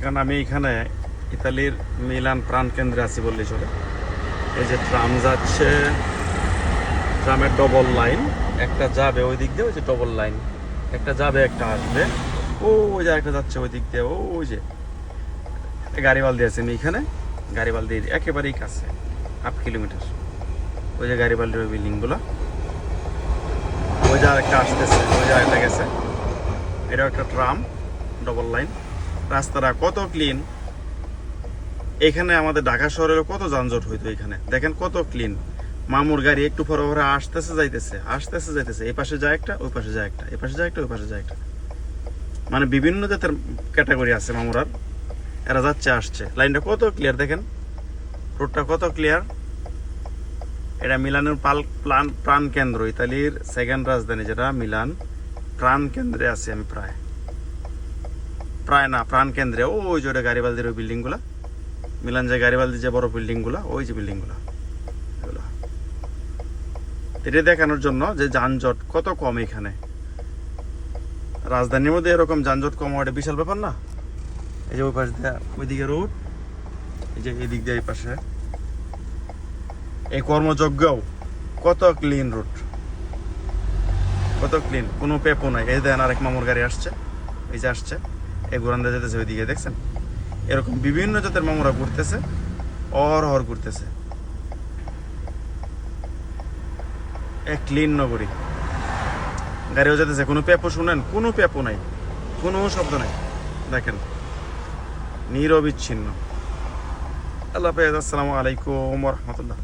এখন আমি এখানে ইতালির মিলান প্রাণ কেন্দ্রে আছি বললেই চলে। এই যে ট্রাম যাচ্ছে, ট্রামের ডবল লাইন, একটা যাবে ওই দিক দিয়ে, ওই যে ডবল লাইন, একটা যাবে একটা আসবে, ওই যে একটা যাচ্ছে ওই দিক দিয়ে, ওই যে গাড়িওয়াল দিয়ে আছে। আমি এখানে গাড়িওয়াল দিয়ে একেবারেই কাছে, 1/2 কিলোমিটার। ওই যে গাড়িওয়ালের ওই বিল্ডিংগুলো, ওই যে আরেকটা আসতেছে, ওই যে আরেকটা গেছে। এটাও একটা ট্রাম ডবল লাইন। রাস্তাটা কত ক্লিন! এখানে আমাদের ঢাকা শহরের কত যানজট হইতো, এখানে দেখেন কত ক্লিন। মামুর গাড়ি একটু পরে পরে আসতেছে যাইতেছে, আসতেছে যাইতেছে, এই পাশে যায় একটা, ওই পাশে যায় একটা, এই পাশে যায় একটা, ওই পাশে যায় একটা। মানে বিভিন্ন জাতের ক্যাটাগরি আছে মামুরার, এরা যাচ্ছে আসছে। লাইনটা কত ক্লিয়ার দেখেন, রোডটা কত ক্লিয়ার। এটা মিলানের প্রাণ কেন্দ্র, ইতালির সেকেন্ড রাজধানী যেটা মিলান, প্রাণ কেন্দ্রে আছি আমি। প্রায় না, প্রাণ কেন্দ্রে। ওই যে ওটা গাড়িবালদির ওই বিল্ডিংগুলা, মিলান যে গাড়িবালদির যে বড় বিল্ডিংগুলা, ওই যে বিল্ডিংগুলা, এগুলো এটা দেখানোর জন্য যে যানজট কত কম এখানে। রাজধানীর মধ্যে এরকম যানজট কম হওয়াটা বিশাল ব্যাপার না। এই যে ওই পাশ দিয়ে ওইদিকে রোড, এই যে এই দিক দিয়ে এই পাশে এই কর্মযজ্ঞও কত ক্লিন রোড, কত ক্লিন, কোনো পেপো নাই। এই দেন আরেক মামুর গাড়ি আসছে, এই যে আসছে, এই গোরান্দা যেতেছে ওইদিকে, দেখছেন? এরকম বিভিন্ন জাতের মামুরা ঘুরতেছে, অহরহর ঘুরতেছে। এক ক্লিন নগরী, গাড়িও যেতেছে, কোনো পেপো শুনেন, কোনো পেপো নাই, কোনো শব্দ নাই। দেখেন নিরবিচ্ছিন্ন। আল্লাহ হাফেজ, আসসালামু আলাইকুম ওয়া রাহমাতুল্লাহ।